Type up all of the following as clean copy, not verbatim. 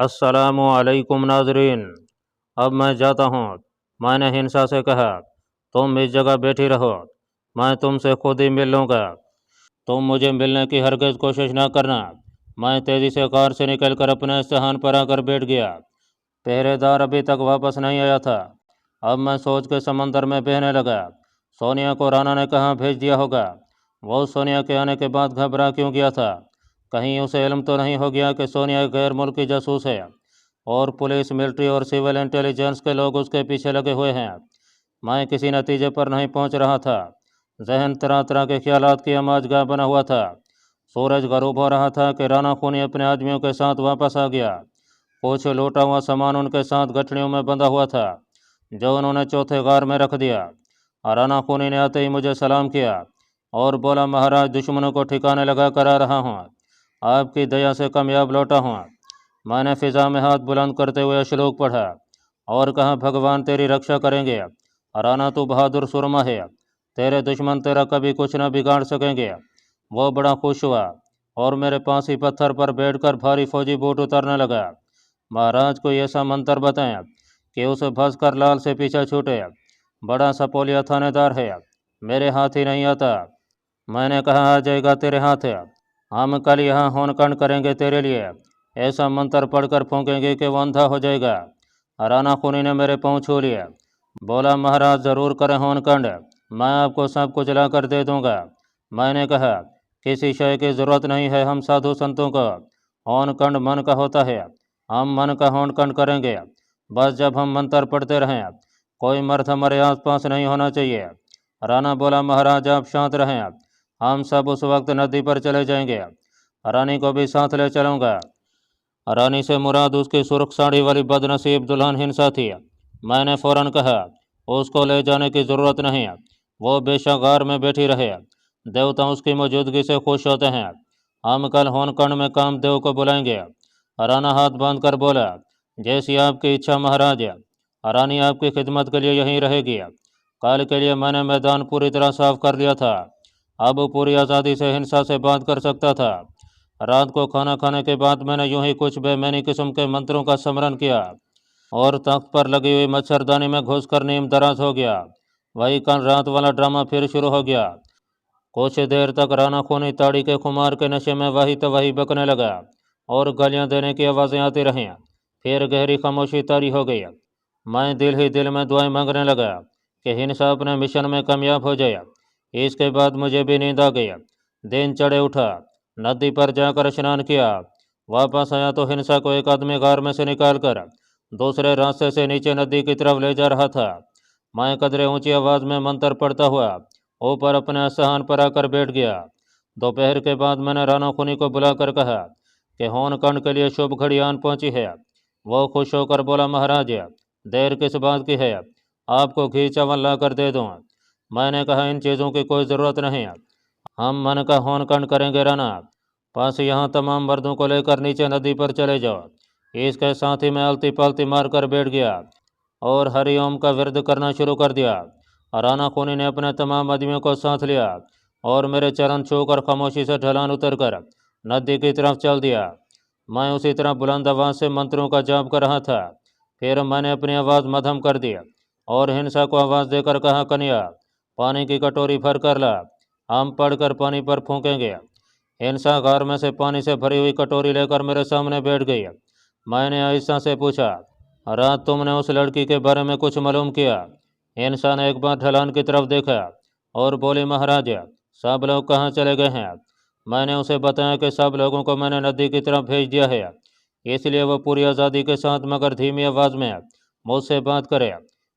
अस्सलामु अलैकुम नाजरीन। अब मैं जाता हूँ। मैंने हिंसा से कहा, तुम इस जगह बैठी रहो, मैं तुमसे खुद ही मिल लूँगा। तुम मुझे मिलने की हरगिज़ कोशिश ना करना। मैं तेज़ी से कार से निकलकर अपने स्थान पर आकर बैठ गया। पहरेदार अभी तक वापस नहीं आया था। अब मैं सोच के समंदर में बहने लगा। सोनिया को राणा ने कहाँ भेज दिया होगा? वो सोनिया के आने के बाद घबरा क्यों गया था? कहीं उसे इल्म तो नहीं हो गया कि सोनिया एक गैर मुल्की जासूस है और पुलिस, मिलिट्री और सिविल इंटेलिजेंस के लोग उसके पीछे लगे हुए हैं? मैं किसी नतीजे पर नहीं पहुंच रहा था। जहन तरह तरह के ख्यालात की आमाजगाह बना हुआ था। सूरज गरूब हो रहा था कि राणा खूनी अपने आदमियों के साथ वापस आ गया। कुछ लूटा हुआ सामान उनके साथ गठड़ियों में बंधा हुआ था, जो उन्होंने चौथे गार में रख दिया। राणा खूनी ने आते ही मुझे सलाम किया और बोला, महाराज, दुश्मनों को ठिकाने लगा कर आ रहा हूँ। आपकी दया से कामयाब लौटा हूँ। मैंने फिजा में हाथ बुलंद करते हुए श्लोक पढ़ा और कहा, भगवान तेरी रक्षा करेंगे। राणा, तू बहादुर सुरमा है। तेरे दुश्मन तेरा कभी कुछ न बिगाड़ सकेंगे। वो बड़ा खुश हुआ और मेरे पास ही पत्थर पर बैठकर भारी फौजी बूट उतारने लगा। महाराज को ऐसा मंत्र बताएं कि उसे भस कर लाल से पीछा छूटे। बड़ा सपोलिया थानेदार है, मेरे हाथ ही नहीं आता। मैंने कहा, आ जाएगा तेरे हाथ है। हम कल यहाँ होनकंड करेंगे तेरे लिए। ऐसा मंत्र पढ़कर फूंकेंगे कि वो अंधा हो जाएगा। राणा खूनी ने मेरे पाँव छू लिए। बोला, महाराज ज़रूर करें होनकंड, मैं आपको सब कुछ ला कर दे दूंगा। मैंने कहा, किसी शय की ज़रूरत नहीं है हम साधु संतों को। होनकंड मन का होता है, हम मन का होनकंड करेंगे। बस जब हम मंत्र पढ़ते रहें, कोई मर्द हमारे आसपास नहीं होना चाहिए। राणा बोला, महाराज आप शांत रहें, हम सब उस वक्त नदी पर चले जाएंगे। रानी को भी साथ ले चलूँगा। रानी से मुराद उसकी सुर्ख साड़ी वाली बदनसीब दुल्हन हिंसा थी। मैंने फौरन कहा, उसको ले जाने की ज़रूरत नहीं, वो बेशक गार में बैठी रहे। देवता उसकी मौजूदगी से खुश होते हैं। हम कल होनकंड में कामदेव को बुलाएंगे। राणा हाथ बांध कर बोला, जैसी आपकी इच्छा महाराज। रानी आपकी खिदमत के लिए यहीं रहेगी। कल के लिए मैंने मैदान पूरी तरह साफ कर लिया था। अब पूरी आज़ादी से हिंसा से बात कर सकता था। रात को खाना खाने के बाद मैंने यूं ही कुछ बेमैनी किस्म के मंत्रों का स्मरण किया और तख्त पर लगी हुई मच्छरदानी में घुसकर नीम दराज हो गया। वही कल रात वाला ड्रामा फिर शुरू हो गया। कुछ देर तक राणा खूनी ताड़ी के खुमार के नशे में वही तो वही बकने लगा और गालियां देने की आवाज़ें आती रहीं। फिर गहरी खामोशी तारी हो गई। मैं दिल ही दिल में दुआएं मांगने लगा कि हिंसा अपने मिशन में कामयाब हो जाए। इसके बाद मुझे भी नींद आ गई। दिन चढ़े उठा, नदी पर जाकर स्नान किया। वापस आया तो हिंसा को एक आदमी गार में से निकालकर दूसरे रास्ते से नीचे नदी की तरफ ले जा रहा था। मैं कदरे ऊंची आवाज़ में मंत्र पढ़ता हुआ ऊपर अपने स्थान पर आकर बैठ गया। दोपहर के बाद मैंने राणा खूनी को बुलाकर कहा कि होनकंड के लिए शुभ घड़ी आन पहुंची है। वो खुश होकर बोला, महाराज देर किस बात की है, आपको घी चावल ला कर दे दूँ। मैंने कहा, इन चीज़ों की कोई ज़रूरत नहीं, हम मन का होनकंड करेंगे। राणा, पास यहाँ तमाम मर्दों को लेकर नीचे नदी पर चले जाओ। इसके साथ ही मैं अलती पलती मारकर बैठ गया और हरिओम का विरद करना शुरू कर दिया। राणा खूनी ने अपने तमाम आदमियों को साथ लिया और मेरे चरण छूकर खामोशी से ढलान उतरकर नदी की तरफ चल दिया। मैं उसी तरह बुलंद आवाज़ से मंत्रों का जाप कर रहा था। फिर मैंने अपनी आवाज़ मध्यम कर दी और हिंसा को आवाज़ देकर कहा, कन्या, पानी की कटोरी भर कर ला, हम पढ़कर पानी पर फूंकेंगे। हिंसा गार में से पानी से भरी हुई कटोरी लेकर मेरे सामने बैठ गई। मैंने आहिस्ता से पूछा, रात तुमने उस लड़की के बारे में कुछ मालूम किया? हिंसा ने एक बार ढलान की तरफ देखा और बोली, महाराज सब लोग कहाँ चले गए हैं? मैंने उसे बताया कि सब लोगों को मैंने नदी की तरफ भेज दिया है, इसलिए वो पूरी आज़ादी के साथ मगर धीमी आवाज़ में मुझसे बात करे।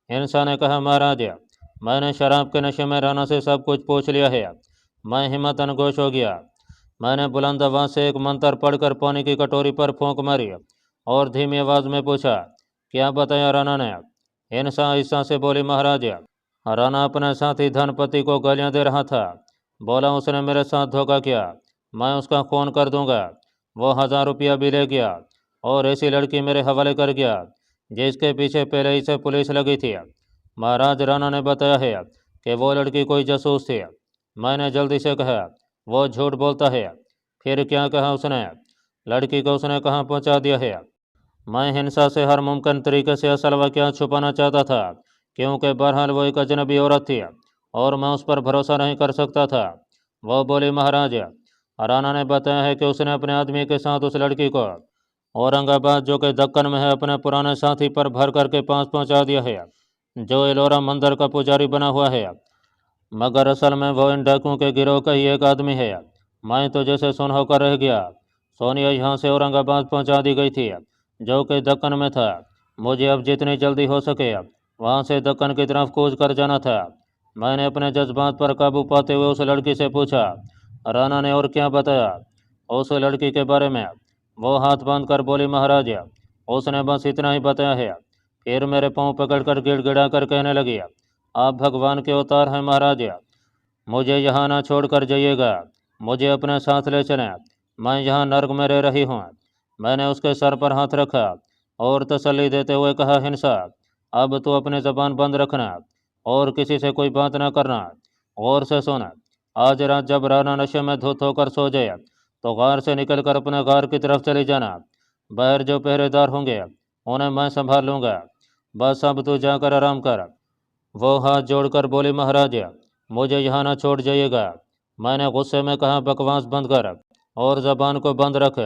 हिंसा ने कहा, महाराज मैंने शराब के नशे में राणा से सब कुछ पूछ लिया है। मैं हिम्मत अनगोश हो गया। मैंने बुलंद आवाज़ से एक मंत्र पढ़कर पानी की कटोरी पर फूंक मारी और धीमी आवाज़ में पूछा, क्या बताया राणा ने? हिंसा आहिस्ता से बोली, महाराज राणा अपने साथी धनपति को गालियां दे रहा था। बोला, उसने मेरे साथ धोखा किया, मैं उसका खून कर दूंगा। वो 1000 रुपया भी ले गया और ऐसी लड़की मेरे हवाले कर गया जिसके पीछे पहले ही से पुलिस लगी थी। महाराज, राणा ने बताया है कि वो लड़की कोई जासूस थी। मैंने जल्दी से कहा, वो झूठ बोलता है। फिर क्या कहा उसने? लड़की को उसने कहाँ पहुँचा दिया है? मैं हिंसा से हर मुमकिन तरीके से असल वाक़या छुपाना चाहता था, क्योंकि बहरहाल वो एक अजनबी औरत थी और मैं उस पर भरोसा नहीं कर सकता था। वो बोली, महाराज, राना ने बताया है कि उसने अपने आदमी के साथ उस लड़की को औरंगाबाद, जो कि दक्कन में है, अपने पुराने साथी पर भर करके पास पहुंचा दिया है, जो एलोरा मंदिर का पुजारी बना हुआ है। मगर असल में वो इन डाकुओं के गिरोह का ही एक आदमी है। मैं तो जैसे सुन होकर रह गया। सोनिया यहाँ से औरंगाबाद पहुंचा दी गई थी, जो कि दक्कन में था। मुझे अब जितनी जल्दी हो सके वहाँ से दक्कन की तरफ कूच कर जाना था। मैंने अपने जज्बात पर काबू पाते हुए उस लड़की से पूछा, राना ने और क्या बताया उस लड़की के बारे में? वो हाथ बांध कर बोली, महाराज, उसने बस इतना ही बताया है। फिर मेरे पाँव पकड़कर गिड़गिड़ा कर कहने लगी, आप भगवान के अवतार हैं महाराज, मुझे यहाँ ना छोड़कर जाइएगा, मुझे अपने साथ ले चलें, मैं यहाँ नर्क में रह रही हूँ। मैंने उसके सर पर हाथ रखा और तसल्ली देते हुए कहा, हिंसा, अब तू अपनी ज़बान बंद रखना और किसी से कोई बात ना करना। गौर से सुन, आज रात जब राना नशे में धुत होकर सो जाए तो गार से निकलकर अपने गार की तरफ चली जाना। बाहर जो पहरेदार होंगे उन्हें मैं संभाल लूँगा। बस अब तू जाकर आराम कर। वो हाथ जोड़कर बोली, महाराज, मुझे यहाँ ना छोड़ जाइएगा। मैंने गुस्से में कहा, बकवास बंद कर और ज़बान को बंद रख।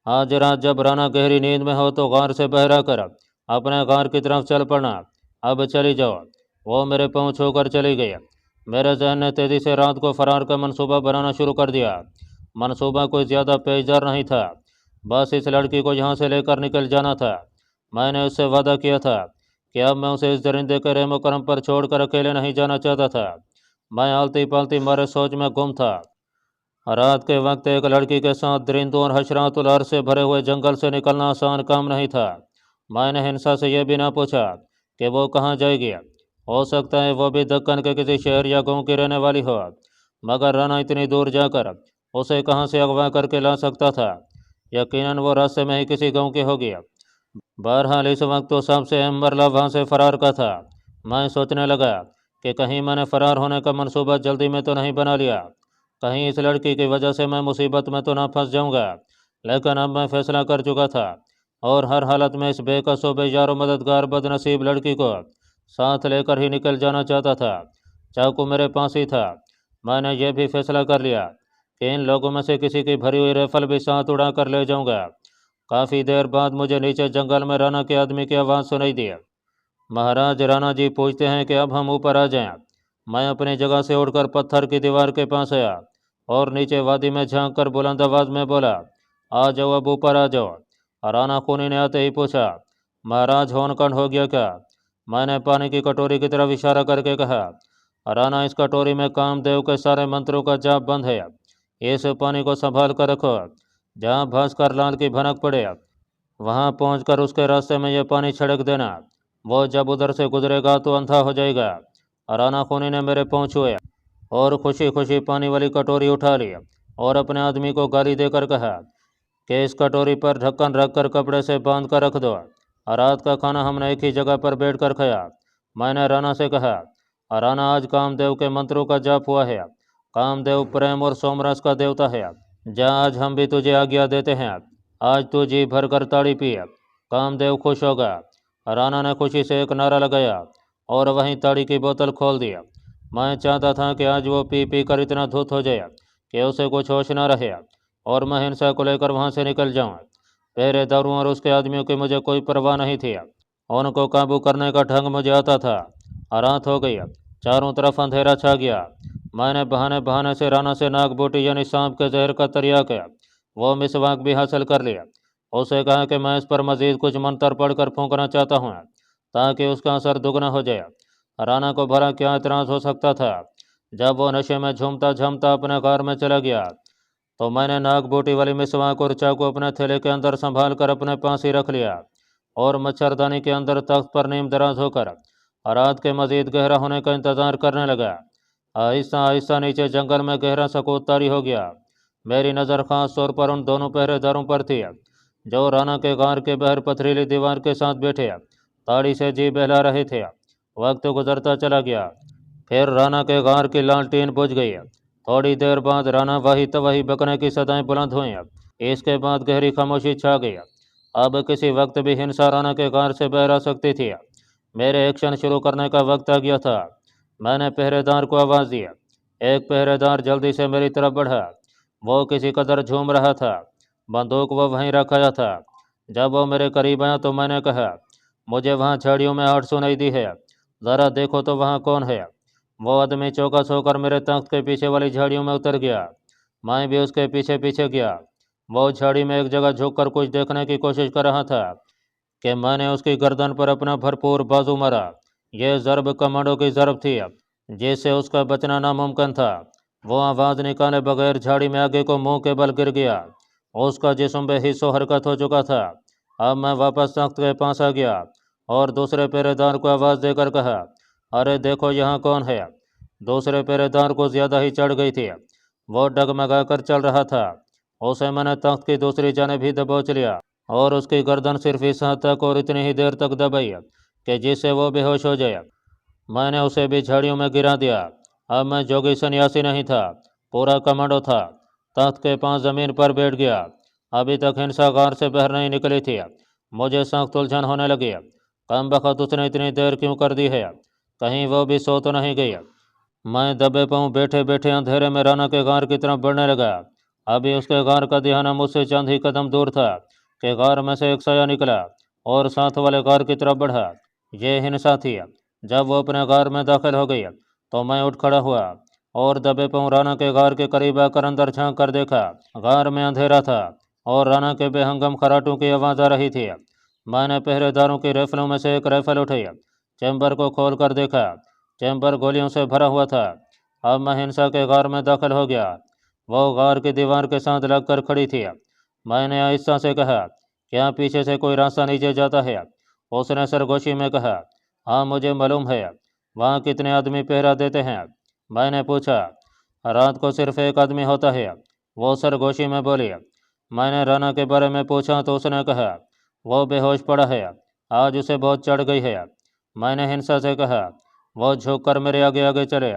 आज रात जब राना गहरी नींद में हो तो गार से बहरा कर अपने गार की तरफ चल पड़ना। अब चली जाओ। वो मेरे पाँव छूकर चली गई। मेरे जहन ने तेज़ी से रात को फरार का मंसूबा बनाना शुरू कर दिया। मंसूबा कोई ज़्यादा पेचदार नहीं था, बस इस लड़की को यहाँ से लेकर निकल जाना था। मैंने उससे वादा किया था कि अब मैं उसे इस दरिंदे के रहमो करम पर छोड़कर अकेले नहीं जाना चाहता था। मैं आलती पालती मारे सोच में गुम था। रात के वक्त एक लड़की के साथ दरिंदों और हशरातुल अर्श से भरे हुए जंगल से निकलना आसान काम नहीं था। मैंने हिंसा से यह भी ना पूछा कि वो कहाँ जाएगी। हो सकता है वो भी दक्कन के किसी शहर या गांव की रहने वाली हो, मगर राना इतनी दूर जाकर उसे कहाँ से अगवा करके ला सकता था? यकीनन वो रास्ते में ही किसी गांव की होगी। बहरहाल इस वक्त तो सबसे अहम मरला वहाँ से फरार का था। मैं सोचने लगा कि कहीं मैंने फरार होने का मंसूबा जल्दी में तो नहीं बना लिया, कहीं इस लड़की की वजह से मैं मुसीबत में तो ना फंस जाऊंगा। लेकिन अब मैं फैसला कर चुका था और हर हालत में इस बेकसो बेयारो मददगार बदनसीब लड़की को साथ लेकर ही निकल जाना चाहता था। चाकू मेरे पास ही था। मैंने यह भी फैसला कर लिया कि इन लोगों में से किसी की भरी हुई राइफल भी साथ उड़ा कर ले जाऊंगा। काफ़ी देर बाद मुझे नीचे जंगल में राना के आदमी की आवाज़ सुनाई दी। महाराज, राना जी पूछते हैं कि अब हम ऊपर आ जाएं। मैं अपनी जगह से उठकर पत्थर की दीवार के पास आया और नीचे वादी में झांक कर बुलंद आवाज में बोला, आ जाओ, अब ऊपर आ जाओ। राना खूनी ने आते ही पूछा, महाराज होनकंड हो गया क्या? मैंने पानी की कटोरी की तरफ इशारा करके कहा, राना, इस कटोरी में कामदेव के सारे मंत्रों का जाप बंद है। इस पानी को संभाल कर रखो। जहाँ भास्कर लाल की भनक पड़े वहाँ पहुँचकर उसके रास्ते में यह पानी छिड़क देना। वो जब उधर से गुजरेगा तो अंधा हो जाएगा। राना खूनी ने मेरे पाँव छुए और खुशी खुशी पानी वाली कटोरी उठा ली और अपने आदमी को गाली देकर कहा कि इस कटोरी पर ढक्कन रखकर कपड़े से बांध कर रख दो। रात का खाना हमने एक ही जगह पर बैठ कर खाया। मैंने राना से कहा, राना, आज कामदेव के मंत्रों का जाप हुआ है। कामदेव प्रेम और सोमरस का देवता है। जा, आज हम भी तुझे आज्ञा देते हैं। आज तू जी भर कर ताड़ी पी, कामदेव खुश होगा। राना ने खुशी से एक नारा लगाया और वहीं ताड़ी की बोतल खोल दी। मैं चाहता था कि आज वो पी पी कर इतना धुत हो जाए कि उसे कुछ होश ना रहे और मैं हिंसा को लेकर वहाँ से निकल जाऊँ। पहरेदारों और उसके आदमियों की मुझे कोई परवाह नहीं थी। उनको काबू करने का ढंग मुझे आता था। रात हो गई, चारों तरफ अंधेरा छा गया। मैंने बहाने बहाने से राना से नागबोटी यानी सांप के जहर का तरिया किया। वो मिसवाक भी हासिल कर लिया। उसे कहा कि मैं इस पर मजीद कुछ मंत्र पढ़कर फूंकना चाहता हूँ ताकि उसका असर दुगना हो जाए। राना को भला क्या एतराज़ हो सकता था? जब वो नशे में झूमता झूमता अपने घर में चला गया तो मैंने नागबोटी वाली मिसवाक और चाकू अपने थैले के अंदर संभाल कर अपने पास ही रख लिया और मच्छरदानी के अंदर तख्त पर नीम दराज होकर रात के मजीद गहरा होने का इंतज़ार करने लगा। आहिस्ता आहिस्ता नीचे जंगल में गहरा सकूत तारी हो गया। मेरी नज़र खास तौर पर उन दोनों पहरेदारों पर थी जो राना के गार के बाहर पथरीली दीवार के साथ बैठे ताड़ी से जी बहला रहे थे। वक्त गुजरता चला गया, फिर राना के गार की लालटेन बुझ गई। थोड़ी देर बाद राना वही तवही बकने की सदाएं बुलंद हुई। इसके बाद गहरी खामोशी छा गई। अब किसी वक्त भी हिंसा राणा के गार से बह आ सकती थी। मेरे एक्शन शुरू करने का वक्त आ गया था। मैंने पहरेदार को आवाज़ दी। एक पहरेदार जल्दी से मेरी तरफ बढ़ा। वो किसी कदर झूम रहा था। बंदूक वो वहीं रखाया था। जब वो मेरे करीब आया तो मैंने कहा, मुझे वहाँ झाड़ियों में आवाज़ सुनाई दी है, ज़रा देखो तो वहाँ कौन है। वो आदमी चौकस होकर मेरे तख्त के पीछे वाली झाड़ियों में उतर गया। मैं भी उसके पीछे पीछे गया। वो झाड़ी में एक जगह झुककर कुछ देखने की कोशिश कर रहा था कि मैंने उसकी गर्दन पर अपना भरपूर बाजू मारा। यह ज़रब कमांडो की ज़रब थी जिससे उसका बचना नामुमकिन था। वो आवाज़ निकाले बगैर झाड़ी में आगे को मुंह के बल गिर गया। उसका जिस्म बेहिस्सो हरकत हो चुका था। अब मैं वापस तख्त के पास आ गया और दूसरे पहरेदार को आवाज़ देकर कहा, अरे देखो यहाँ कौन है। दूसरे पहरेदार को ज़्यादा ही चढ़ गई थी। वो डगमगा कर चल रहा था। उसे मैंने तख्त की दूसरी जानिब ही दबोच लिया और उसकी गर्दन सिर्फ इस हद तक और इतनी ही देर तक दबाई कि जिससे वो बेहोश हो जाए। मैंने उसे भी झाड़ियों में गिरा दिया। अब मैं जोगी सन्यासी नहीं था, पूरा कमांडो था। तख्त के पास ज़मीन पर बैठ गया। अभी तक हिंसा गार से बाहर नहीं निकली थी। मुझे सख्त उलझन होने लगी। कमबख्त उसने इतनी देर क्यों कर दी है? कहीं वो भी सो तो नहीं गई? मैं दबे पाँव बैठे बैठे अंधेरे में राना के गार की तरफ बढ़ने लगा। अभी उसके गार का दिहाना मुझसे चंद ही कदम दूर था कि गार में से एक साया निकला और साथ वाले गार की तरफ बढ़ा। ये हिंसा थी। जब वो अपने गार में दाखिल हो गई तो मैं उठ खड़ा हुआ और दबे पाँव राना के गार के करीब आकर अंदर झांक कर देखा। गार में अंधेरा था और राना के बेहंगम खराटों की आवाज़ आ रही थी। मैंने पहरेदारों की राइफलों में से एक राइफल उठाई, चैम्बर को खोल कर देखा। चैम्बर गोलियों से भरा हुआ था। अब मैं हिंसा के गार में दाखिल हो गया। वो गार की दीवार के साथ लगकर खड़ी थी। मैंने आहिस्ता से कहा, क्या पीछे से कोई रास्ता नीचे जाता है? उसने सरगोशी में कहा, हाँ मुझे मालूम है। वहाँ कितने आदमी पहरा देते हैं? मैंने पूछा। रात को सिर्फ एक आदमी होता है, वो सरगोशी में बोली। मैंने राना के बारे में पूछा तो उसने कहा, वो बेहोश पड़ा है, आज उसे बहुत चढ़ गई है। मैंने हिंसा से कहा, वो झुककर मेरे आगे आगे चले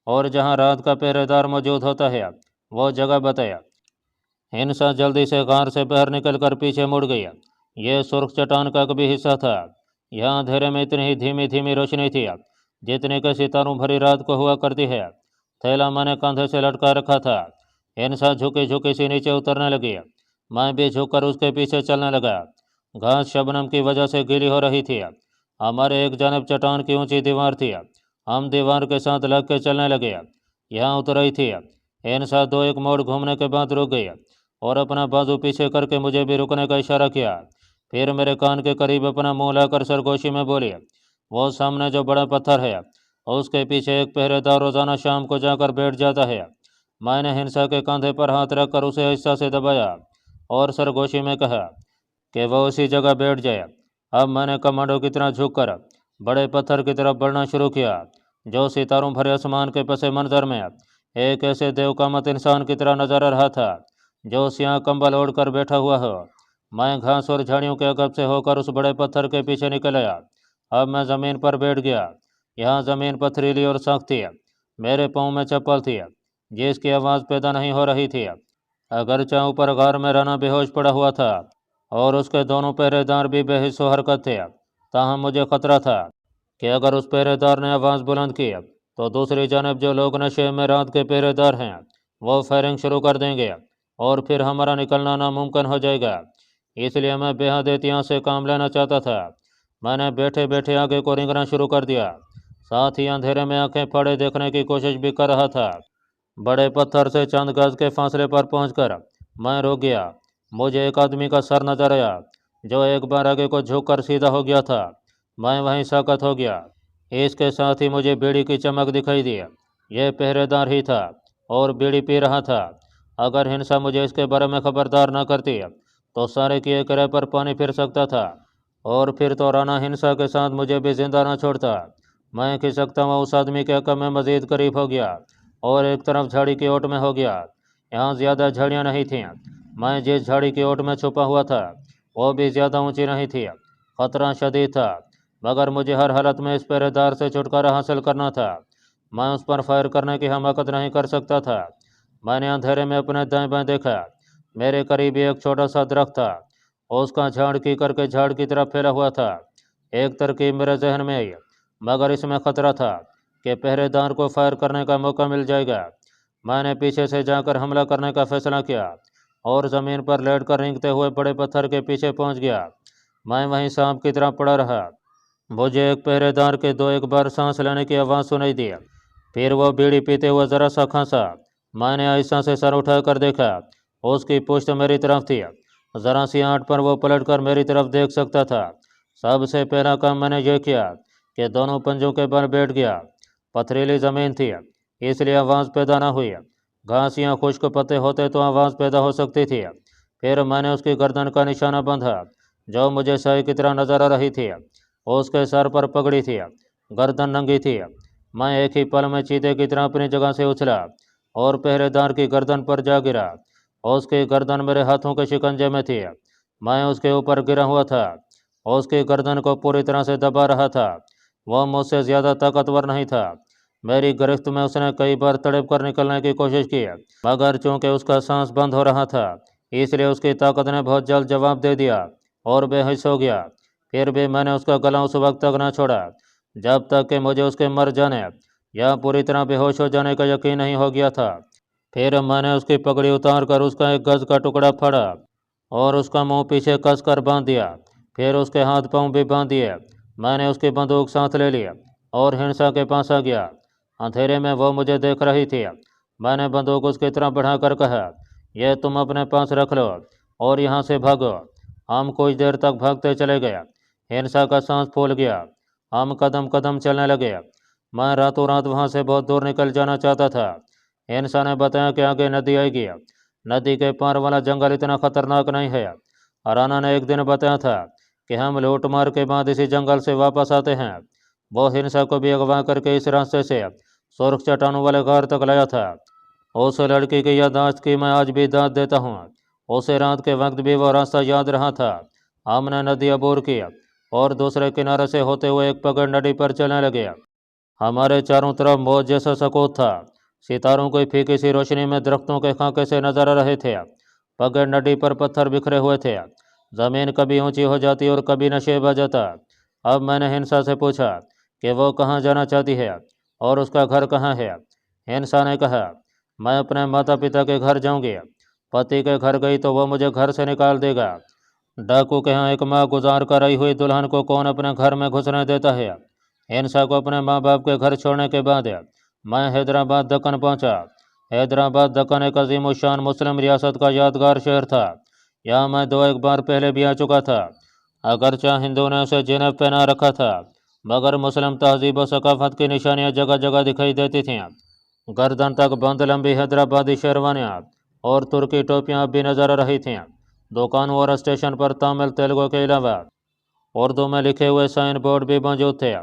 और जहाँ रात का पहरेदार मौजूद होता है वो जगह बताया। हिंसा जल्दी से गार से बाहर निकलकर पीछे मुड़ गई। यह सुर्ख चट्टान का कभी हिस्सा था। यहाँ अंधेरे में इतनी ही धीमी धीमी रोशनी थी जितनी कि सितारों भरी रात को हुआ करती है। थैला मैंने कंधे से लटका रखा था। हिंसा झुकी झुकी सी नीचे उतरने लगी। मैं भी झुककर उसके पीछे चलने लगा। घास शबनम की वजह से गीली हो रही थी। हमारे एक जानब चट्टान की ऊंची दीवार थी। हम दीवार के साथ लग के चलने लगे। यहाँ उतर रही थी। हिंसा दो एक मोड़ घूमने के बाद रुक गई और अपना बाजू पीछे करके मुझे भी रुकने का इशारा किया। फिर मेरे कान के करीब अपना मुंह लाकर सरगोशी में बोली, वो सामने जो बड़ा पत्थर है उसके पीछे एक पहरेदार रोजाना शाम को जाकर बैठ जाता है। मैंने हिंसा के कंधे पर हाथ रखकर उसे आहिस्ता से दबाया और सरगोशी में कहा कि वह उसी जगह बैठ जाए। अब मैंने कमांडो की तरह झुककर बड़े पत्थर की तरफ बढ़ना शुरू किया जो सितारों भरे आसमान के पसे मंजर में एक ऐसे देवकामत इंसान की तरह नजर आ रहा था जो स्याह कंबल ओढ़कर बैठा हुआ हो। मैं घास और झाड़ियों के अगब से होकर उस बड़े पत्थर के पीछे निकल आया। अब मैं ज़मीन पर बैठ गया। यहाँ ज़मीन पथरीली और सख्त थी। मेरे पाँव में चप्पल थी जिसकी आवाज़ पैदा नहीं हो रही थी। अगरचे ऊपर गार में राना बेहोश पड़ा हुआ था और उसके दोनों पहरेदार भी बेहिस्सो हरकत थे। ताहम मुझे खतरा था कि अगर उस पहरेदार ने आवाज़ बुलंद की तो दूसरी जानब जो लोग नशे में रात के पहरेदार हैं वो फायरिंग शुरू कर देंगे और फिर हमारा निकलना नामुमकिन हो जाएगा। इसलिए मैं बेहद एहतियात से काम लेना चाहता था। मैंने बैठे बैठे आगे को रेंगना शुरू कर दिया, साथ ही अंधेरे में आंखें फाड़े देखने की कोशिश भी कर रहा था। बड़े पत्थर से चंद गज के फासले पर पहुंचकर मैं रुक गया। मुझे एक आदमी का सर नजर आया जो एक बार आगे को झुककर सीधा हो गया था। मैं वहीं साकत हो गया। इसके साथ ही मुझे बीड़ी की चमक दिखाई दी। यह पहरेदार ही था और बीड़ी पी रहा था। अगर हिंसा मुझे इसके बारे में खबरदार न करती तो सारे किए करे पर पानी फिर सकता था और फिर तो राना हिंसा के साथ मुझे भी जिंदा न छोड़ता। मैं खिसकता हुआ उस आदमी के हक़ में मज़ीद करीब हो गया और एक तरफ झाड़ी की ओट में हो गया। यहाँ ज़्यादा झाड़ियाँ नहीं थीं। मैं जिस झाड़ी की ओट में छुपा हुआ था वो भी ज़्यादा ऊंची नहीं थी। खतरा शदीद था मगर मुझे हर हालत में इस पहरेदार से छुटकारा हासिल करना था। मैं उस पर फायर करने की हिम्मत नहीं कर सकता था। मैंने अंधेरे में अपने दाएं बाएं देखा। मेरे करीब एक छोटा सा दरख्त था उसका झाड़ की करके झाड़ की तरफ फैला हुआ था। एक तरकीब मेरे जहन में आई, मगर इसमें खतरा था कि पहरेदार को फायर करने का मौका मिल जाएगा। मैंने पीछे से जाकर हमला करने का फैसला किया और ज़मीन पर लेटकर रेंगते हुए बड़े पत्थर के पीछे पहुंच गया। मैं वहीं सांप की तरह पड़ा रहा। मुझे एक पहरेदार के दो एक बार सांस लेने की आवाज़ सुनाई दी। फिर वो बीड़ी पीते हुए ज़रा सा खांसा। मैंने ऐसा से सर उठाकर देखा, उसकी पुश्त मेरी तरफ थी। ज़रा सी आंट पर वो पलटकर मेरी तरफ देख सकता था। सबसे पहला काम मैंने यह किया कि दोनों पंजों के बल बैठ गया। पथरीली ज़मीन थी, इसलिए आवाज़ पैदा न हुई। घास या खुश्क पत्ते होते तो आवाज़ पैदा हो सकती थी। फिर मैंने उसकी गर्दन का निशाना बांधा, जो मुझे सही की तरह नजर आ रही थी। उसके सर पर पगड़ी थी, गर्दन नंगी थी। मैं एक ही पल में चीते की तरह अपनी जगह से उछला और पहरेदार की गर्दन पर जा गिरा। उसकी गर्दन मेरे हाथों के शिकंजे में थी। मैं उसके ऊपर गिरा हुआ था, उसकी गर्दन को पूरी तरह से दबा रहा था। वह मुझसे ज़्यादा ताकतवर नहीं था। मेरी गिरफ्त में उसने कई बार तड़प कर निकलने की कोशिश की, मगर चूंकि उसका सांस बंद हो रहा था, इसलिए उसकी ताकत ने बहुत जल्द जवाब दे दिया और बेहोश हो गया। फिर भी मैंने उसका गला उस वक्त तक न छोड़ा जब तक कि मुझे उसके मर जाने या पूरी तरह बेहोश हो जाने का यकीन नहीं हो गया था। फिर मैंने उसकी पगड़ी उतार कर उसका एक गज का टुकड़ा फाड़ा और उसका मुंह पीछे कस कर बांध दिया। फिर उसके हाथ पांव भी बांध दिए। मैंने उसकी बंदूक साथ ले ली और हिंसा के पास आ गया। अंधेरे में वो मुझे देख रही थी। मैंने बंदूक उसकी तरफ बढ़ाकर कहा, यह तुम अपने पास रख लो और यहाँ से भागो। हम कुछ देर तक भागते चले गए। हिंसा का सांस फूल गया। हम कदम कदम चलने लगे। मैं रातों रात वहाँ से बहुत दूर निकल जाना चाहता था। हिंसा ने बताया कि आगे नदी आएगी। नदी के पार वाला जंगल इतना खतरनाक नहीं है। राना ने एक दिन बताया था कि हम लूट मार के बाद इसी जंगल से वापस आते हैं। वो हिंसा को भी अगवा करके इस रास्ते से सुर्ख चट्टानों वाले गार तक लाया था। उस लड़की की याददाश्त की मैं आज भी दाद देता हूँ। उसे रात के वक्त भी वो रास्ता याद रहा था। हमने नदी अबूर की और दूसरे किनारे से होते हुए एक पगड़ नदी पर चलने लगे। हमारे चारों तरफ मौज जैसा सकूत था। सितारों की फीकी सी रोशनी में दरख्तों के खाके से नजर आ रहे थे। पगड़ नदी पर पत्थर बिखरे हुए थे। जमीन कभी ऊंची हो जाती और कभी नशेब आ जाता। अब मैंने हिंसा से पूछा कि वो कहाँ जाना चाहती है और उसका घर कहाँ है। हिंसा ने कहा, मैं अपने माता पिता के घर जाऊंगी। पति के घर गई तो वो मुझे घर से निकाल देगा। डाकू के यहाँ एक माँ गुजार कर आई हुई दुल्हन को कौन अपने घर में घुसने देता है। हिंसा को अपने माँ बाप के घर छोड़ने के बाद मैं हैदराबाद दक्कन पहुंचा। हैदराबाद दक्कन एक अजीम शान मुस्लिम रियासत का यादगार शहर था। यहाँ मैं दो एक बार पहले भी आ चुका था। अगरचा हिंदू ने उसे जिनेब पहना रखा था, मगर मुस्लिम तहजीब व सकाफत की निशानियाँ जगह जगह दिखाई देती थीं। गर्दन तक बंद लंबी हैदराबादी शेरवानियाँ और तुर्की टोपियाँ अब भी नजर आ रही थीं। दुकानों और स्टेशन पर तमिल तेलुगु के अलावा उर्दू में लिखे हुए साइन बोर्ड भी मौजूद थे।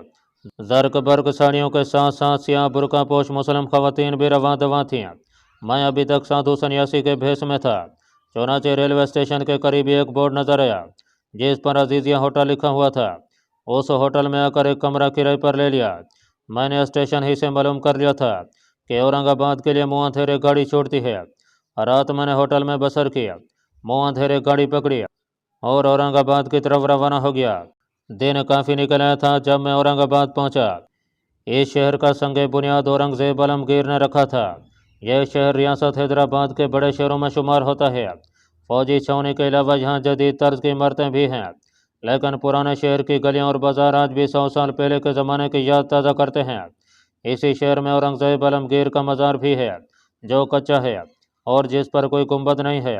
जर्क बर्क साड़ियों के साथ साथ सियाह बुरका पोश मुस्लिम खवातीन भी रवां दवां थीं। मैं अभी तक साधु सन्यासी के भेष में था। चौनाचे रेलवे स्टेशन के करीब एक बोर्ड नजर आया जिस पर अजीजिया होटल लिखा हुआ था। उस होटल में आकर एक कमरा किराए पर ले लिया। मैंने स्टेशन ही से मालूम कर लिया था कि औरंगाबाद के लिए मुँह अंधेरे गाड़ी छोड़ती है। रात मैंने होटल में बसर किया, मुँह अंधेरे गाड़ी पकड़ी और औरंगाबाद की तरफ रवाना हो गया। दिन काफ़ी निकल आया था जब मैं औरंगाबाद पहुंचा। इस शहर का संग बुनियाद औरंगजेब आलमगीर ने रखा था। यह शहर रियासत हैदराबाद के बड़े शहरों में शुमार होता है। फौजी छावनी के अलावा यहाँ जदीद तर्ज की इमारतें भी हैं, लेकिन पुराने शहर की गलियाँ और बाजार आज भी 100 साल पहले के ज़माने की याद ताज़ा करते हैं। इसी शहर में औरंगजेब आलमगीर का मज़ार भी है, जो कच्चा है और जिस पर कोई गुंबद नहीं है।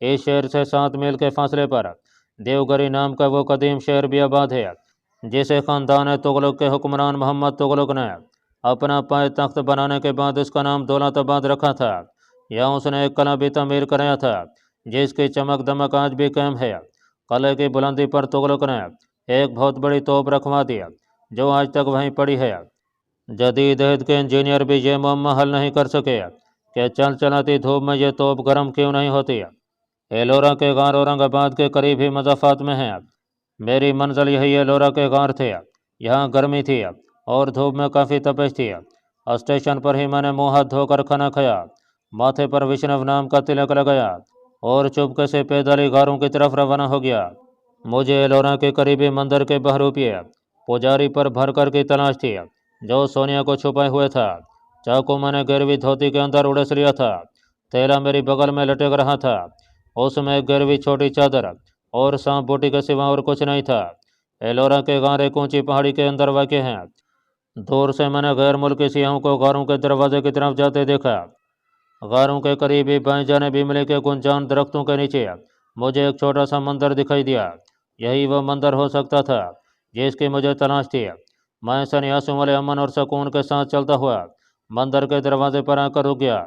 इस शहर से 7 मील के फासले पर देवगरी नाम का वो कदीम शहर भी आबाद है, जिसे ख़ानदान तुगलक के हुक्मरान मोहम्मद तुगलक ने अपना पाए तख्त बनाने के बाद इसका नाम दौलताबाद रखा था। यहाँ उसने एक किला भी तमीर कराया था, जिसकी चमक दमक आज भी कायम है। किले की बुलंदी पर तुगलक ने एक बहुत बड़ी तोप रखवा दी, जो आज तक वहीं पड़ी है। जदीद अहद के इंजीनियर भी ये मुअम्मा हल नहीं कर सके कि चल चलाती धूप में ये तोप गर्म क्यों नहीं होती। एलोरा के गार औरंगाबाद के करीब ही मज़ाफ़ात में है। मेरी मंजिल यही एलोरा के गार थे। यहाँ गर्मी थी और धूप में काफ़ी तपिश थी। स्टेशन पर ही मैंने मुँह हाथ धोकर खाना खाया, माथे पर विष्णु नाम का तिलक लगाया और चुपके से पैदल ही घरों की तरफ रवाना हो गया। मुझे एलोरा के करीबी मंदिर के बहरूपीय पुजारी पर भरकर की तलाश थी, जो सोनिया को छुपाए हुए था। चाकू मैंने गिरवी धोती के अंदर उड़ेस लिया था। थैला मेरी बगल में लटक रहा था, उसमें एक गिरवी छोटी चादर और सांप बूटी के सिवा और कुछ नहीं था। एलोरा के गांव एक ऊंची पहाड़ी के अंदर वाक़ हैं। दूर से मैंने गैर मुल्की सियाहों को गारों के दरवाजे की तरफ जाते देखा। गारों के करीब ही बाएं जाने इमली के गुंजान दरख्तों के नीचे मुझे एक छोटा सा मंदिर दिखाई दिया। यही वह मंदिर हो सकता था जिसकी मुझे तलाश थी। मैं सन्यासियों वाले अमन और सुकून के साथ चलता हुआ मंदिर के दरवाजे पर आकर रुक गया।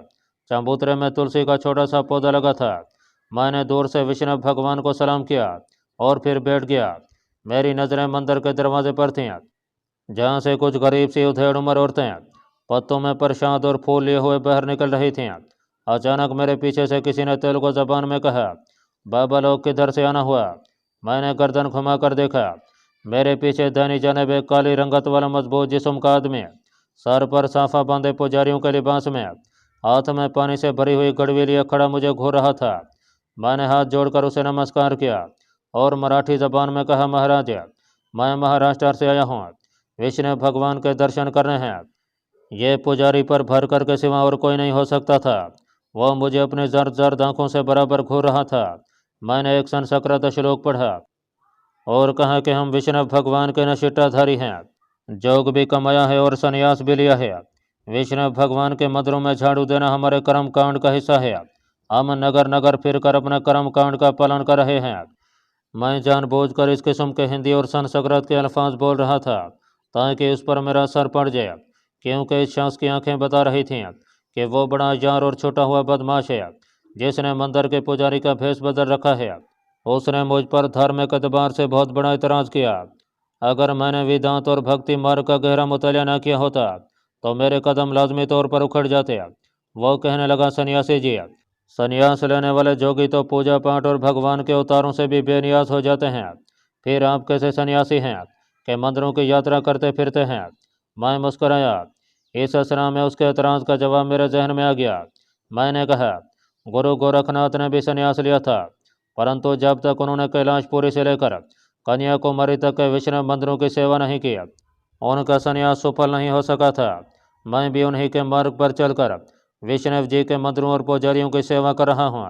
चबूतरे में तुलसी का छोटा सा पौधा लगा था। मैंने दूर से विष्णु भगवान को सलाम किया और फिर बैठ गया। मेरी नज़रें मंदिर के दरवाजे पर थीं, जहाँ से कुछ गरीब सी उधेड़ उम्र औरतें पत्तों में प्रसाद और फूल लिए हुए बाहर निकल रही थीं। अचानक मेरे पीछे से किसी ने तेलुगु जबान में कहा, बाबा लोग किधर से आना हुआ? मैंने गर्दन घुमाकर देखा। मेरे पीछे दाहिनी जानिब एक काली रंगत वाला मजबूत जिस्म का आदमी, सर पर साफा बांधे पुजारियों के लिबास में, हाथ में पानी से भरी हुई गड़वी लिए खड़ा मुझे घूर रहा था। मैंने हाथ जोड़कर उसे नमस्कार किया और मराठी जबान में कहा, महाराज, मैं महाराष्ट्र से आया हूँ, विष्णु भगवान के दर्शन करने हैं। ये पुजारी पर भर कर के सिवा और कोई नहीं हो सकता था। वह मुझे अपनी जर्द जर्द आंखों से बराबर घूर रहा था। मैंने एक संस्कृत श्लोक पढ़ा और कहा कि हम विष्णु भगवान के नशिट्टाधारी हैं, जोग भी कमाया है और संन्यास भी लिया है। विष्णु भगवान के मंदिरों में झाड़ू देना हमारे कर्म कांड का हिस्सा है। हम नगर नगर फिरकर अपने कर्म कांड का पालन कर रहे हैं। मैं जानबूझकर इस किस्म के हिंदी और संस्कृत के अल्फाज बोल रहा था ताकि उस पर मेरा असर पड़ जाए, क्योंकि इस शख्स की आंखें बता रही थीं कि वो बड़ा यार और छुटा हुआ बदमाश है जिसने मंदिर के पुजारी का भेष बदल रखा है। उसने मुझ पर धार्मिक एतबार से बहुत बड़ा इतराज़ किया। अगर मैंने वेदांत और भक्ति मार्ग का गहरा मुतालिया न किया होता तो मेरे कदम लाजमी तौर पर उखड़ जाते। वो कहने लगा, सन्यासी जी, संन्यास लेने वाले जोगी तो पूजा पाठ और भगवान के अवतारों से भी बेनियाज हो जाते हैं। फिर आप कैसे सन्यासी हैं कि मंदिरों की यात्रा करते फिरते हैं? मैं मुस्कुराया। इस असरा में उसके एतराज़ का जवाब मेरे जहन में आ गया। मैंने कहा, गुरु गोरखनाथ ने भी संन्यास लिया था, परंतु जब तक उन्होंने कैलाशपुरी से लेकर कन्याकुमारी तक के विष्णु मंदिरों की सेवा नहीं की, उनका संन्यास सफल नहीं हो सका था। मैं भी उन्हीं के मार्ग पर चलकर विष्णु जी के मंदिरों और पुजारियों की सेवा कर रहा हूँ।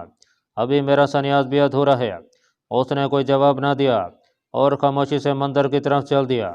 अभी मेरा संन्यास भी अधूरा है। उसने कोई जवाब ना दिया और खामोशी से मंदिर की तरफ चल दिया।